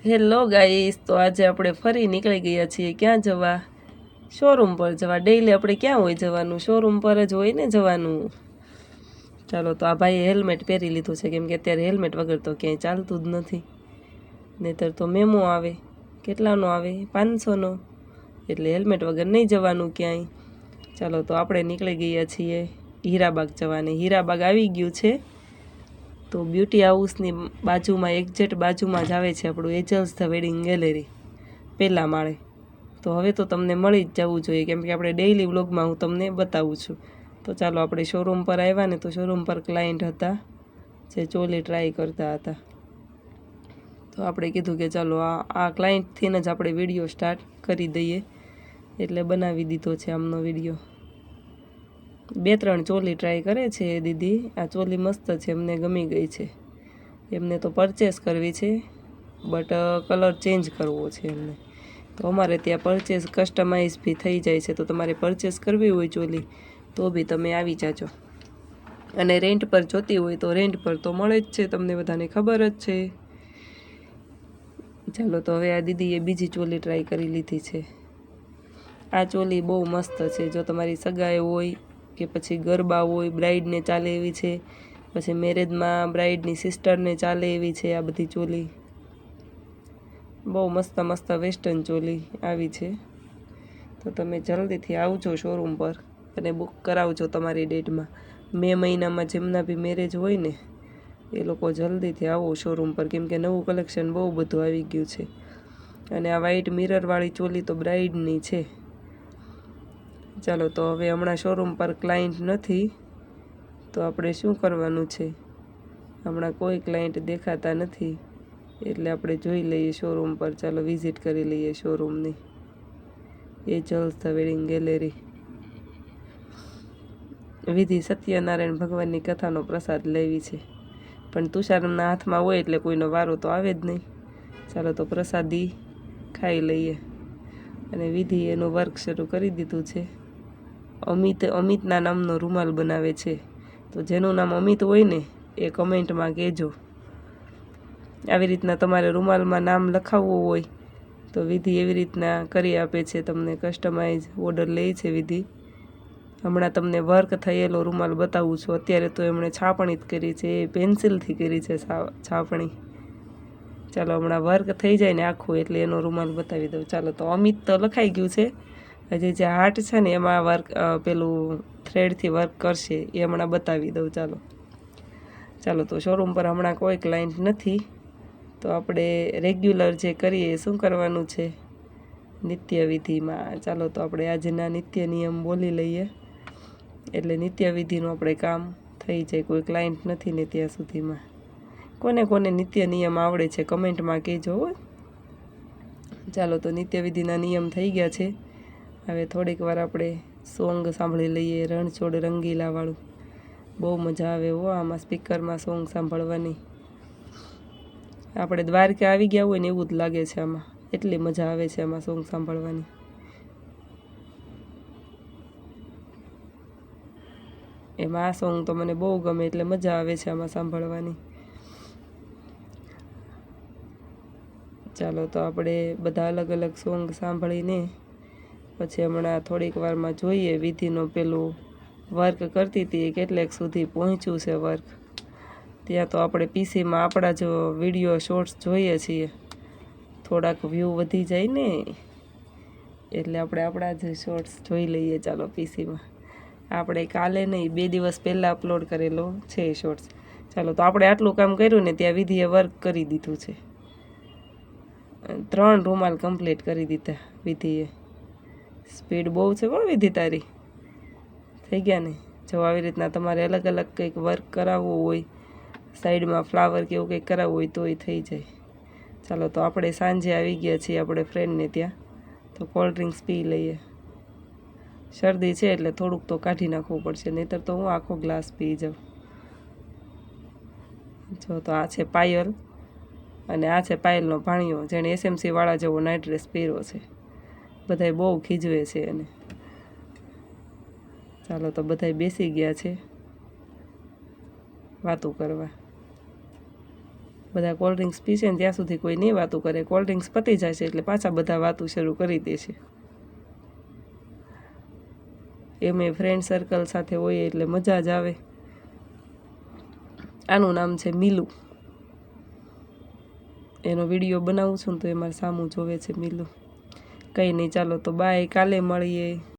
Hello guys, તો આજે આપણે ફરી નીકળી ગયા છીએ. ક્યાં જવા? શોરૂમ પર જવા. ડેઈલી આપણે ક્યાં હોય જવાનું? શોરૂમ પર જ હોય ને જવાનું. ચાલો, તો આ ભાઈએ હેલ્મેટ પહેરી લીધું છે, કેમ કે અત્યારે હેલ્મેટ વગર તો ક્યાંય ચાલતું જ નથી. નહીંતર તો મેમો આવે. કેટલાનો આવે? 500નો. એટલે હેલ્મેટ વગર નહીં જવાનું ક્યાંય. ચાલો, તો આપણે નીકળી ગયા છીએ હીરાબાગ જવાની. હીરાબાગ આવી ગયું છે. તો બ્યુટી હાઉસની બાજુમાં એક્ઝેક્ટ બાજુમાં જ આવે છે આપણું એજલ્સ ધ વેડિંગ ગેલેરી, પહેલા માળે. તો હવે તો તમને મળી જ જવું જોઈએ, કેમ કે આપણે ડેઈલી વ્લોગમાં હું તમને બતાવું છું. તો ચાલો, આપણે શોરૂમ પર આવ્યા ને, તો શોરૂમ પર ક્લાયન્ટ હતા જે ચોલી ટ્રાય કરતા હતા. તો આપણે કીધું કે ચાલો આ ક્લાયન્ટથી જ આપણે વિડીયો સ્ટાર્ટ કરી દઈએ, એટલે બનાવી દીધો છે આમનો વિડીયો. 2-3 ચોલી ટ્રાય કરે છે દીદી. આ ચોલી મસ્ત છે, એમને ગમી ગઈ છે. એમને તો પરચેસ કરવી છે, બટ કલર ચેન્જ કરવો છે એમને. તો અમારે ત્યાં પરચેસ કસ્ટમાઇઝ બી થઈ જાય છે. તો તમારે પરચેસ કરવી હોય ચોલી તો બી તમે આવી જાજો. અને રેન્ટ પર જોતી હોય તો રેન્ટ પર તો મળે જ છે, તમને બધાને ખબર જ છે. ચાલો, તો હવે આ દીદીએ બીજી ચોલી ટ્રાય કરી લીધી છે. આ ચોલી બહુ મસ્ત છે. જો તમારી સગાઈ હોય કે પછી ગરબા હોય, બ્રાઇડને ચાલે એવી છે. પછી મેરેજમાં બ્રાઇડની સિસ્ટરને ચાલે એવી છે આ બધી ચોલી. બહુ મસ્ત મસ્ત વેસ્ટર્ન ચોલી આવી છે. તો તમે જલ્દીથી આવજો શોરૂમ પર અને બુક કરાવજો તમારી ડેટમાં. મે મહિનામાં જેમના બી મેરેજ હોય ને, એ લોકો જલ્દીથી આવો શોરૂમ પર, કેમ કે નવું કલેક્શન બહુ બધું આવી ગયું છે. અને આ વ્હાઇટ મિરરવાળી ચોલી તો બ્રાઇડની છે. ચાલો, તો હવે હમણાં શોરૂમ પર ક્લાયન્ટ નથી, તો આપણે શું કરવાનું છે? હમણાં કોઈ ક્લાયન્ટ દેખાતા નથી, એટલે આપણે જોઈ લઈએ શોરૂમ પર. ચાલો, વિઝિટ કરી લઈએ શોરૂમની. એજલ્સ ધ વેડિંગ ગેલેરી. વિધિ સત્યનારાયણ ભગવાનની કથાનો પ્રસાદ લેવી છે, પણ તુષારના હાથમાં હોય એટલે કોઈનો વારો તો આવે જ નહીં. ચાલો, તો પ્રસાદી ખાઈ લઈએ. અને વિધિ એનું વર્ક શરૂ કરી દીધું છે. અમિતના નામનો રૂમાલ બનાવે છે. તો જેનું નામ અમિત હોય ને, એ કમેન્ટમાં કહેજો. આવી રીતના તમારે રૂમાલમાં નામ લખાવવું હોય તો વિધિ એવી રીતના કરી આપે છે તમને. કસ્ટમાઇઝ ઓર્ડર લે છે વિધિ. હમણાં તમને વર્ક થયેલો રૂમાલ બતાવું છું. અત્યારે તો એમણે છાપણી જ કરી છે, એ પેન્સિલથી કરી છે છાપણી. ચાલો, હમણાં વર્ક થઈ જાય ને આખું, એટલે એનો રૂમાલ બતાવી દઉં. ચાલો, તો અમિત તો લખાઈ ગયું છે. હજી જે હાર્ટ છે ને, એમાં વર્ક પેલું થ્રેડથી વર્ક કરશે, એ હમણાં બતાવી દઉં. ચાલો, તો શોરૂમ પર હમણાં કોઈ ક્લાયન્ટ નથી, તો આપણે રેગ્યુલર જે કરીએ શું કરવાનું છે? નિત્ય વિધિમાં. ચાલો, તો આપણે આજના નિત્ય નિયમ બોલી લઈએ, એટલે નિત્ય વિધિનું આપણે કામ થઈ જાય. કોઈ ક્લાયન્ટ નથી ને ત્યાં સુધીમાં. કોને કોને નિત્ય નિયમ આવડે છે કમેન્ટમાં કહેજો. ચાલો, તો નિત્ય વિધિના નિયમ થઈ ગયા છે. હવે થોડીક વાર આપણે સોંગ સાંભળી લઈએ, રણછોડ રંગીલાવાળું. બહુ મજા આવે હો આમાં સ્પીકરમાં સોંગ સાંભળવાની. આપણે દ્વારકા આવી ગયા હોય ને એવું જ લાગે છે આમાં. એટલી મજા આવે છે આમાં સોંગ સાંભળવાની. એમાં આ સોંગ તો મને બહુ ગમે, એટલે મજા આવે છે આમાં સાંભળવાની. ચાલો, તો આપણે બધા અલગ અલગ સોંગ સાંભળીને પછી હમણાં થોડીક વારમાં જોઈએ વિધિનો પેલું વર્ક કરતી હતી કેટલેક સુધી પહોંચ્યું છે વર્ક. ત્યાં તો આપણે પીસીમાં આપણા જો વિડીયો શોર્ટ્સ જોઈએ છીએ, થોડાક વ્યૂ વધી જાય ને, એટલે આપણે આપણા જ શોર્ટ્સ જોઈ લઈએ. ચાલો, પીસીમાં આપણે કાલે નહીં, 2 દિવસ પહેલાં અપલોડ કરેલો છે શોર્ટ્સ. ચાલો, તો આપણે આટલું કામ કર્યું ને, ત્યાં વિધિએ વર્ક કરી દીધું છે. 3 રૂમાલ કમ્પ્લીટ કરી દીધા વિધિએ. સ્પીડ બહુ છે પણ વિધિ તારી. થઈ ગયા ને? જો આવી રીતના તમારે અલગ અલગ કંઈક વર્ક કરાવવું હોય, સાઈડમાં ફ્લાવર કે એવું કંઈક કરાવવું હોય તોય થઈ જાય. ચાલો, તો આપણે સાંજે આવી ગયા છીએ આપણે ફ્રેન્ડને ત્યાં, તો કોલ્ડ ડ્રિંક્સ પી લઈએ. શરદી છે એટલે થોડુંક તો કાઢી નાખવું પડશે, નહીંતર તો હું આખો ગ્લાસ પી જાઉં. જો, તો આ છે પાયલ, અને આ છે પાયલનો ભાણિયો, જેણે એસએમસી વાળા જેવો નાઇટ ડ્રેસ પહેર્યો છે. બધાય બહુ ખીજવે છે એને. ચાલો, તો બધાય બેસી ગયા છે વાતું કરવા. બધા કોલ્ડ ડ્રિંક્સ પીશે ને ત્યાં સુધી કોઈ નહીં વાતું કરે. કોલ્ડ ડ્રિંક્સ પતી જાય છે એટલે પાછા બધા વાતું શરૂ કરી દે છે. એમે ફ્રેન્ડ સર્કલ સાથે હોય એટલે મજા જ આવે. આનું નામ છે મીલુ. એનો વિડીયો બનાવું છું ને તો એ મારા સામું જોવે છે મીલુ. કંઈ નહીં, ચાલો તો બાય, કાલે મળીએ.